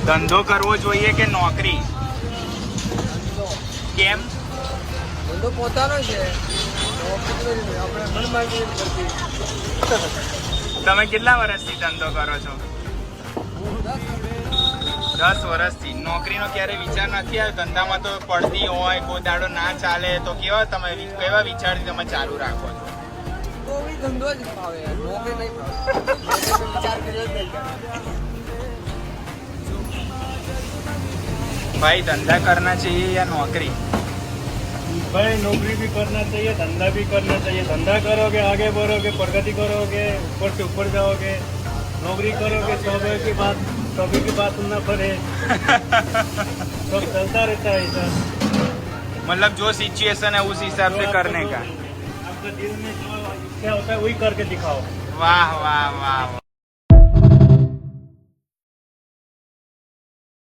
ધંધો કરવો જોઈએ કે નોકરી? કેમ? ધંધો પોતાનો છે, આપણે મનમાર્જી કરતી. તમે કેટલા વર્ષથી ધંધો કરો છો? 10 વર્ષથી. નોકરીનો ક્યારે વિચાર નથી આવ્યો? ધંધામાં તો પડતી હોય, કોઈ દાડો ના ચાલે તો કેવા વિચારથી તમે ચાલુ રાખો છો? તો બી ધંધો જ ફાવે, નોકરી નહીં ફાવે. વિચાર કર્યો જ નહીં. भाई धंधा करना चाहिए या नौकरी? भाई नौकरी भी करना चाहिए, धंधा भी करना चाहिए. धंधा करोगे आगे बढ़ोगे, प्रगति करोगे, ऊपर से ऊपर जाओगे. नौकरी करोगे सभी की बात सुनना पड़े. सब चलता रहता है सर. मतलब जो सिचुएशन है उस हिसाब से करने का. आपके दिल में जो इच्छा होता है वही करके दिखाओ. वाह वाह वाह वाह.